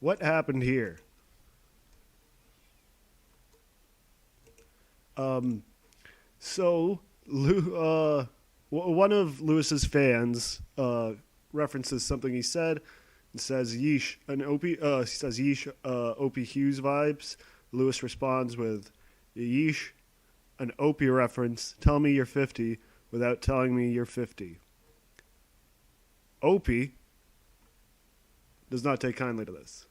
What happened here? Um, so, one of Lewis's fans references something he said and says, "Yeesh, an Opie." He says, "Yeesh, Opie Hughes vibes." Lewis responds with, "Yeesh, an Opie reference. Tell me you're 50 without telling me you're 50." Opie does not take kindly to this.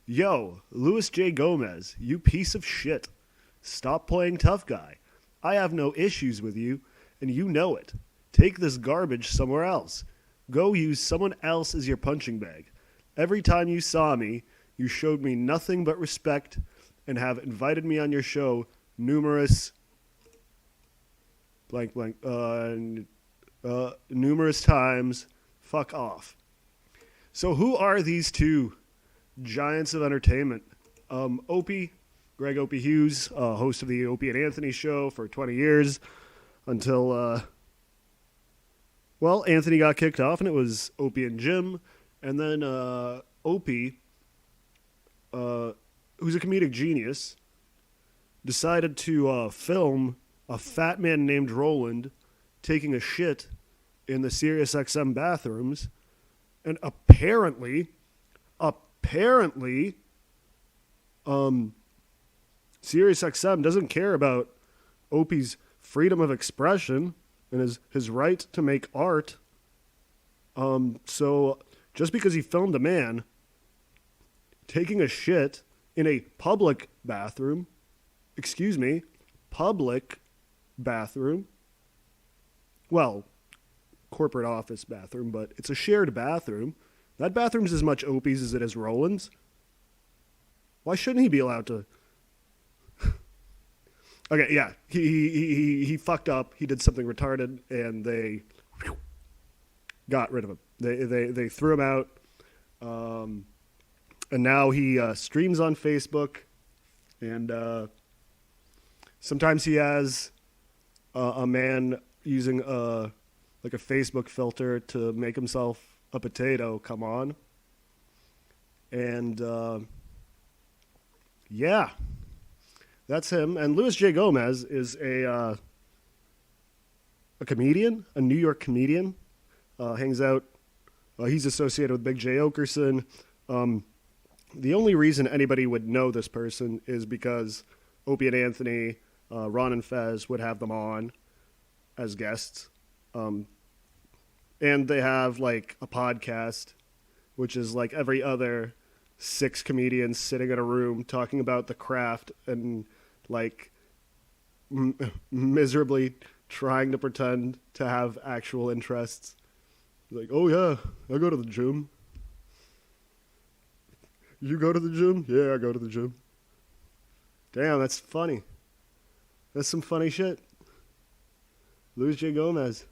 Yo, Louis J. Gomez, you piece of shit. Stop playing tough guy. I have no issues with you, and you know it. Take this garbage somewhere else. Go use someone else as your punching bag. Every time you saw me, you showed me nothing but respect and have invited me on your show numerous blank blank numerous times. Fuck off. So who are these two giants of entertainment? Opie, Greg Opie Hughes, host of the Opie and Anthony show for 20 years until, Anthony got kicked off and it was Opie and Jim. And then Opie, who's a comedic genius, decided to film a fat man named Roland taking a shit in the SiriusXM bathrooms. And apparently, SiriusXM doesn't care about Opie's freedom of expression and his right to make art. So just because he filmed a man taking a shit in a public bathroom, well, corporate office bathroom, but it's a shared bathroom. That bathroom's as much Opie's as it is Roland's. Why shouldn't he be allowed to? Okay, yeah, he fucked up. He did something retarded, and they got rid of him. They threw him out, and now he streams on Facebook, and sometimes he has a man using like a Facebook filter to make himself a potato come on, and yeah. That's him. And Louis J. Gomez is a comedian, a New York comedian. Hangs out. He's associated with Big J. Okerson. The only reason anybody would know this person is because Opie and Anthony, Ron and Fez would have them on as guests. And they have like a podcast, which is like every other 6 comedians sitting in a room talking about the craft and like miserably trying to pretend to have actual interests. Like, oh yeah, I go to the gym. You go to the gym? Yeah, I go to the gym. Damn, that's funny. That's some funny shit. Louis J. Gomez.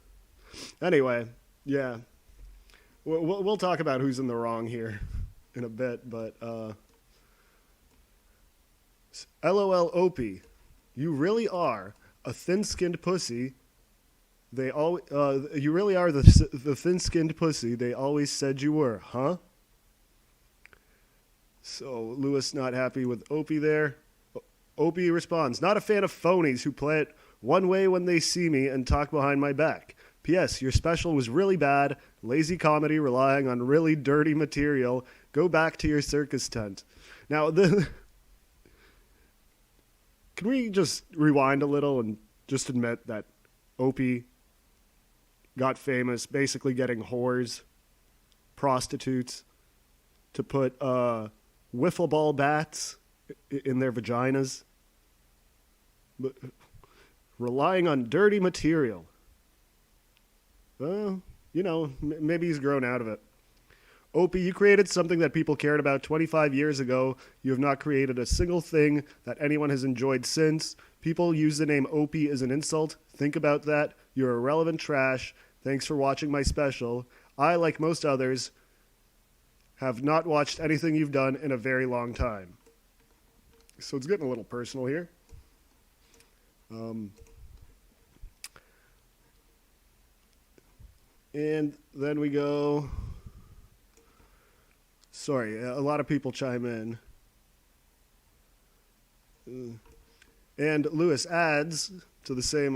Anyway, yeah. We'll talk about who's in the wrong here in a bit, but LOL Opie, you really are a thin-skinned pussy. You really are the thin-skinned pussy they always said you were, huh? So Lewis not happy with Opie there. Opie responds, not a fan of phonies who play it one way when they see me and talk behind my back. P.S. Your special was really bad. Lazy comedy relying on really dirty material. Go back to your circus tent. Now, can we just rewind a little and just admit that Opie got famous basically getting whores, prostitutes, to put wiffle ball bats in their vaginas, relying on dirty material. Well, maybe he's grown out of it. Opie, you created something that people cared about 25 years ago. You have not created a single thing that anyone has enjoyed since. People use the name Opie as an insult. Think about that. You're irrelevant trash. Thanks for watching my special. I, like most others, have not watched anything you've done in a very long time. So it's getting a little personal here. And then we go. Sorry, a lot of people chime in. And Lewis adds to the same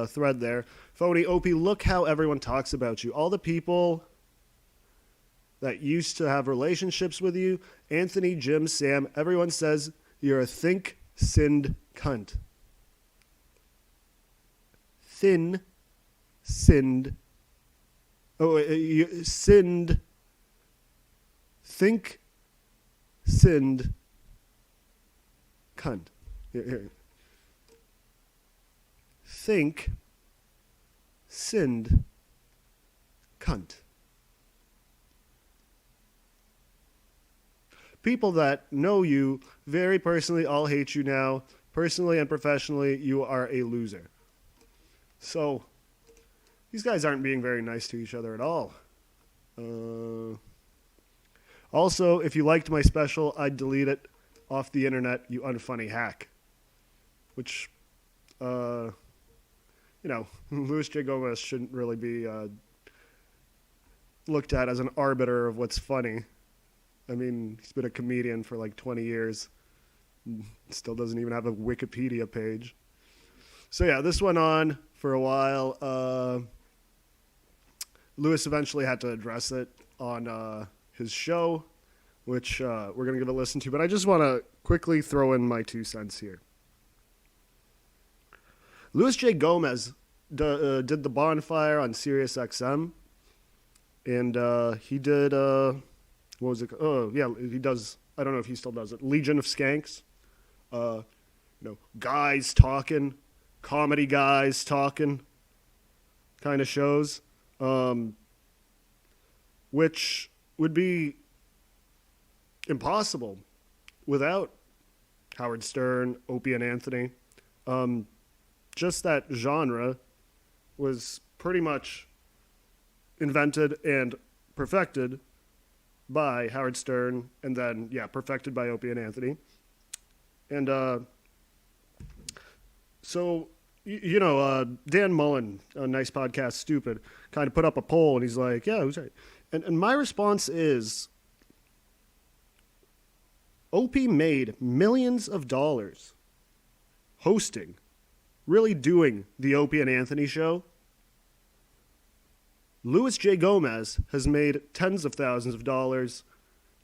thread there, phony Opie, look how everyone talks about you. All the people that used to have relationships with you, Anthony, Jim, Sam, everyone says you're a think, sinned cunt. Thin, sinned. Oh, you sinned. Think, sinned, cunt. Here. Think, sinned, cunt. People that know you very personally all hate you now. Personally and professionally, you are a loser. So, these guys aren't being very nice to each other at all. Also, if you liked my special, I'd delete it off the internet, you unfunny hack. Which, Louis J. Gomez shouldn't really be looked at as an arbiter of what's funny. I mean, he's been a comedian for like 20 years. Still doesn't even have a Wikipedia page. So yeah, this went on for a while. Lewis eventually had to address it on his show, which we're going to give a listen to. But I just want to quickly throw in my 2 cents here. Louis J. Gomez did the bonfire on Sirius XM. And he did... what was it? Oh, yeah, he does. I don't know if he still does it. Legion of Skanks. Guys talking, comedy guys talking kind of shows, which would be impossible without Howard Stern, Opie and Anthony. Just that genre was pretty much invented and perfected by Howard Stern, and then, perfected by Opie and Anthony. And Dan Mullen, a Nice Podcast, Stupid, kind of put up a poll, and he's like, yeah, who's right? And my response is, Opie made millions of dollars hosting, really doing the Opie and Anthony show. Louis J. Gomez has made tens of thousands of dollars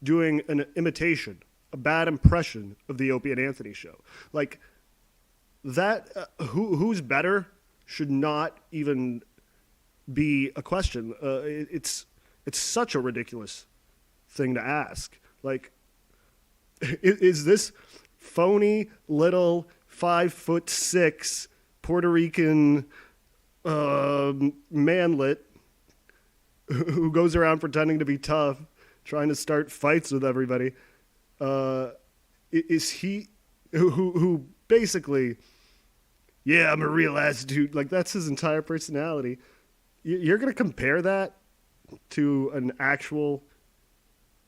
doing an imitation, a bad impression of the Opie and Anthony show. Like, that, who's better should not even be a question. It's such a ridiculous thing to ask. Like, is this phony little 5'6" Puerto Rican manlet who goes around pretending to be tough, trying to start fights with everybody? Is he who basically, yeah, I'm a real ass dude. Like, that's his entire personality. You're going to compare that to an actual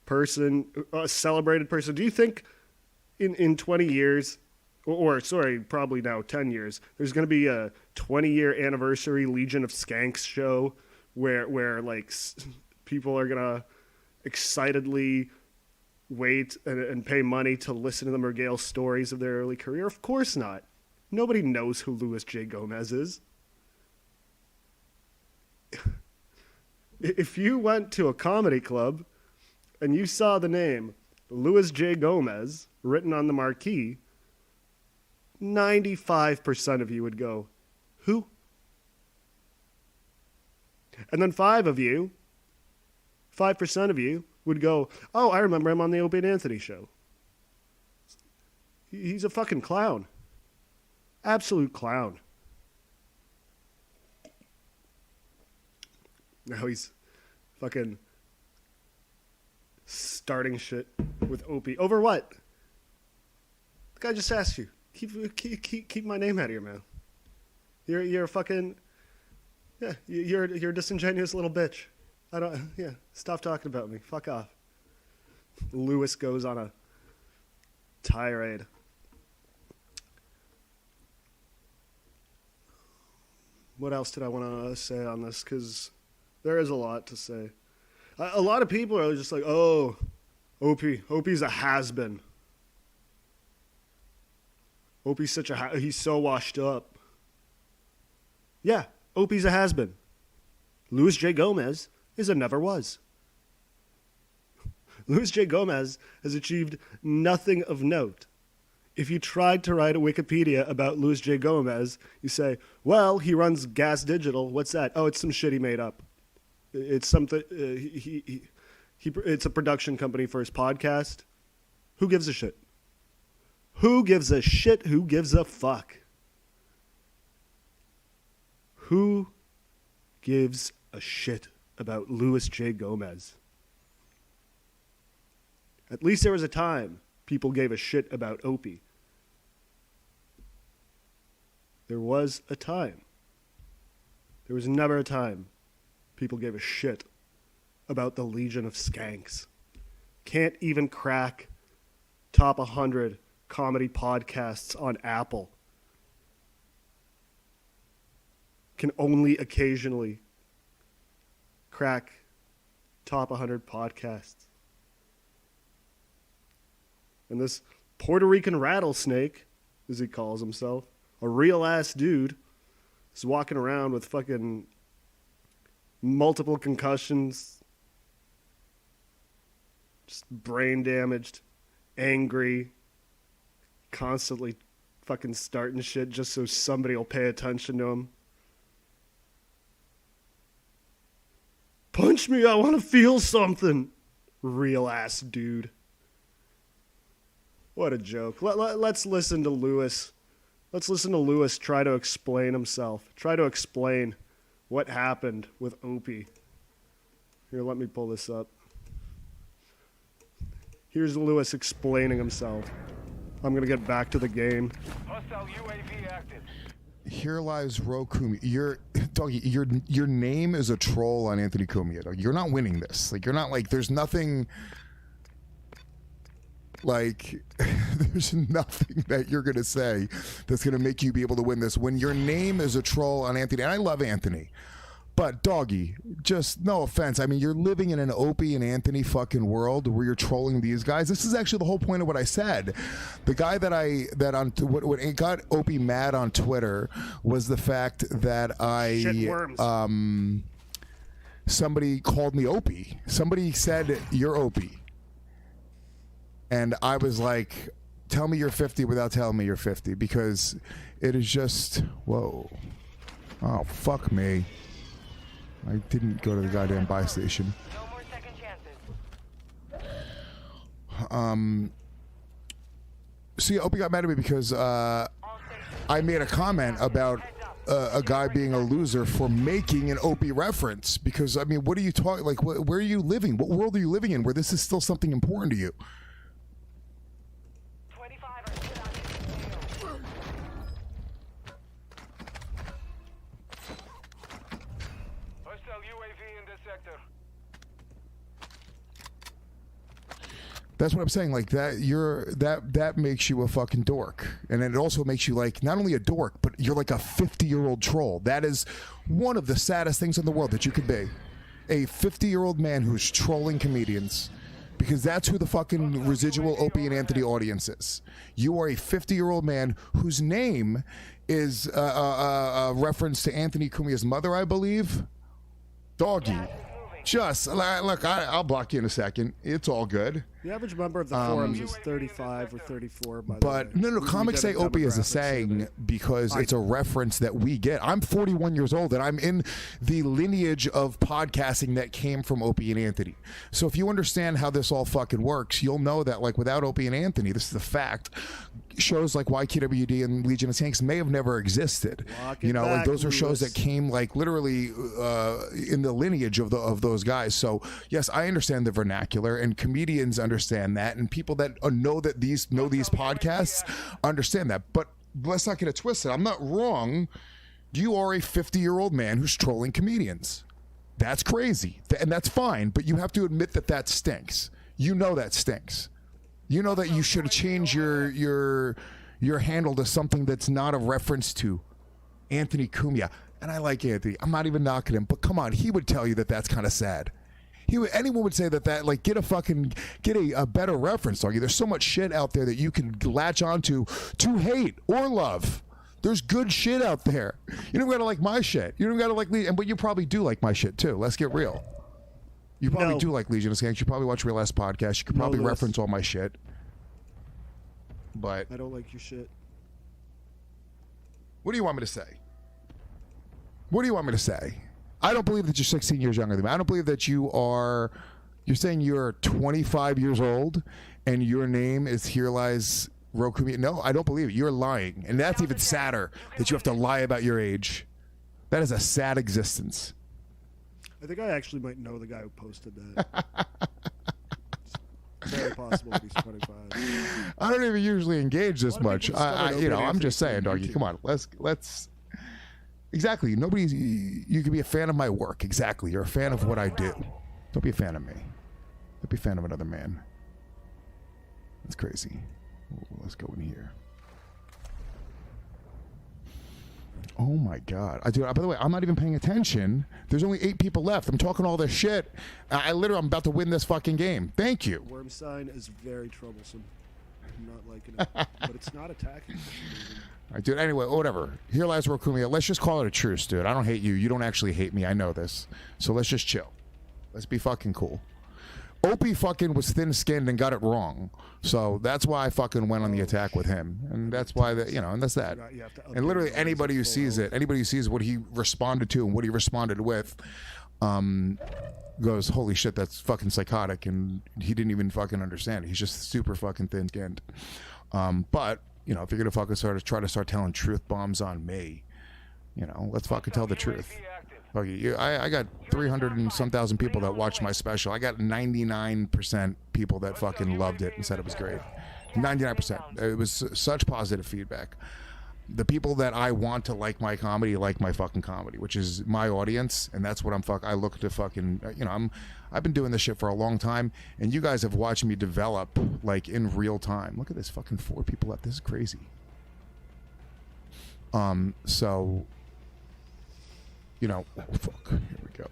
person, a celebrated person? Do you think in 20 years, or probably now 10 years, there's going to be a 20-year anniversary Legion of Skanks show where like people are going to excitedly wait and pay money to listen to them regale stories of their early career? Of course not. Nobody knows who Louis J. Gomez is. If you went to a comedy club and you saw the name Louis J. Gomez written on the marquee, 95% of you would go, who? And then 5% of you would go, oh, I remember him on the Opie and Anthony show. He's a fucking clown. Absolute clown. Now he's fucking starting shit with Opie. Over what? The guy just asked you. Keep my name out of your mouth. You're a fucking... Yeah, you're a disingenuous little bitch. Stop talking about me. Fuck off. Lewis goes on a tirade. What else did I want to say on this? Because there is a lot to say. A lot of people are just like, oh, Opie's a has-been. Opie's such a he's so washed up. Yeah, Opie's a has-been. Luis J. Gomez is a never was. Luis J. Gomez has achieved nothing of note. If you tried to write a Wikipedia about Luis J. Gomez, you say, well, he runs Gas Digital. What's that? Oh, it's some shit he made up. It's something, it's a production company for his podcast. Who gives a shit? Who gives a shit? Who gives a fuck? Who gives a shit about Luis J. Gomez? At least there was a time people gave a shit about Opie. There was a time. There was never a time people gave a shit about the Legion of Skanks. Can't even crack top 100 comedy podcasts on Apple. Can only occasionally crack top 100 podcasts. And this Puerto Rican rattlesnake, as he calls himself, a real-ass dude, is walking around with fucking multiple concussions, just brain damaged, angry, constantly fucking starting shit just so somebody will pay attention to him. Punch me, I want to feel something. Real-ass dude. What a joke. Let's listen to Lewis. Let's listen to Lewis try to explain himself. Try to explain what happened with Opie. Here, let me pull this up. Here's Lewis explaining himself. I'm going to get back to the game. Hostile UAV active. Here lies Ro Cumia. Doggy, your name is a troll on Anthony Cumia. Dog. You're not winning this. Like, you're not like, there's nothing... Like, there's nothing that you're going to say that's going to make you be able to win this when your name is a troll on Anthony. And I love Anthony. But, doggy, just no offense. I mean, you're living in an Opie and Anthony fucking world where you're trolling these guys. This is actually the whole point of what I said. The guy what got Opie mad on Twitter was the fact that somebody called me Opie. Somebody said, you're Opie. And I was like, tell me you're 50 without telling me you're 50, because it is just, whoa. Oh, fuck me. I didn't go to the goddamn buy station. No more second chances. See, Opie got mad at me because I made a comment about a guy being a loser for making an Opie reference. Because, I mean, what are you talking, like, where are you living? What world are you living in where this is still something important to you? That's what I'm saying. Like that makes you a fucking dork, and it also makes you like not only a dork, but you're like a 50-year-old troll. That is one of the saddest things in the world that you could be, a 50-year-old man who's trolling comedians, because that's who the fucking residual Opie and Anthony audience is. You are a 50-year-old man whose name is a reference to Anthony Cumia's mother, I believe. Doggy. Just, look, I'll block you in a second. It's all good. The average member of the forums is 35 or 34, by the way. But, no, comics say Opie is a saying because it's a reference that we get. I'm 41 years old, and I'm in the lineage of podcasting that came from Opie and Anthony. So if you understand how this all fucking works, you'll know that, like, without Opie and Anthony, this is a fact, shows like YKWd and Legion of Skanks may have never existed. You know, like, those are shows that came, like, literally in the lineage of those guys. So, yes, I understand the vernacular, and comedians understand that, and people that know these podcasts understand that. But let's not get it twisted. I'm not wrong. You are a 50-year-old man who's trolling comedians. That's crazy, and that's fine. But you have to admit that stinks. You know that stinks. You know that you should change your handle to something that's not a reference to Anthony Cumia. And I like Anthony. I'm not even knocking him, but come on, he would tell you that that's kind of sad. Anyone would say that like get a better reference, doggy. There's so much shit out there that you can latch onto to hate or love. There's good shit out there. You don't gotta like my shit. You don't gotta like but you probably do like my shit too. Let's get real. You probably do like Legion of Skanks. You probably watch Real Ass Podcast. You could probably reference all my shit. But I don't like your shit. what do you want me to say? What do you want me to say? I don't believe that you're 16 years younger than me. I don't believe that you're saying you're 25 years old and your name is Here Lies Roku. No, I don't believe it. You're lying. And that's even sadder that you have to lie about your age. That is a sad existence. I think I actually might know the guy who posted that. It's very possible he's 25. I don't even usually engage this much. I'm just saying, doggy. YouTube. Come on, let's. Exactly. You can be a fan of my work. Exactly. You're a fan of what I do. Don't be a fan of me. Don't be a fan of another man. That's crazy. Let's go in here. Oh my God. By the way, I'm not even paying attention. There's only 8 people left. I'm talking all this shit. I'm about to win this fucking game. Thank you. Worm sign is very troublesome. I'm not liking it. But it's not attacking. All right, dude. Anyway, whatever. Here lies Rokumia. Let's just call it a truce, dude. I don't hate you. You don't actually hate me. I know this. So let's just chill. Let's be fucking cool. Opie fucking was thin-skinned and got it wrong. So that's why I fucking went on the attack with him. And that's why, and that's that. And literally anybody who sees it, anybody who sees what he responded to and what he responded with, goes, holy shit, that's fucking psychotic. And he didn't even fucking understand it. He's just super fucking thin-skinned. But, if you're going to fucking try to start telling truth bombs on me, let's fucking tell the truth. Okay, I got 300 and some thousand people that watched my special. I got 99% people that fucking loved it and said it was great. 99%. It was such positive feedback. The people that I want to like my comedy like my fucking comedy, which is my audience, and that's what I look to fucking, I've been doing this shit for a long time, and you guys have watched me develop like in real time. Look at this, fucking 4 people left. This is crazy. So fuck, here we go.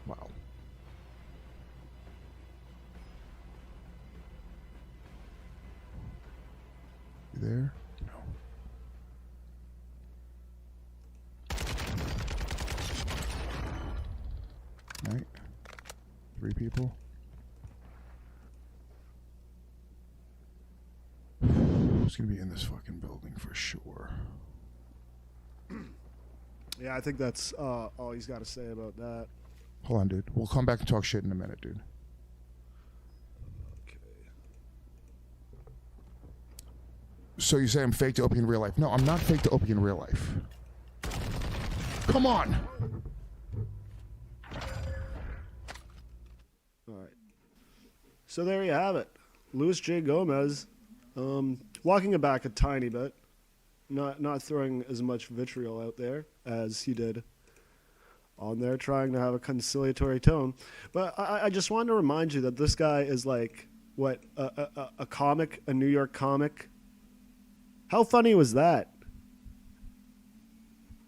Wow. You there? No. Right. 3 people. Who's gonna be in this fucking building for sure? Yeah, I think that's all he's got to say about that. Hold on, dude. We'll come back and talk shit in a minute, dude. Okay. So you say I'm fake to Opie in real life? No, I'm not fake to Opie in real life. Come on. All right. So there you have it. Luis J. Gomez, walking it back a tiny bit. Not throwing as much vitriol out there as he did on there, trying to have a conciliatory tone. But I just wanted to remind you that this guy is like, what, a comic, a New York comic? How funny was that?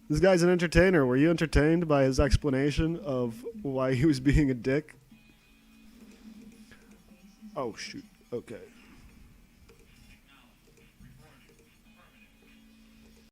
This guy's an entertainer. Were you entertained by his explanation of why he was being a dick? Oh, shoot. Okay.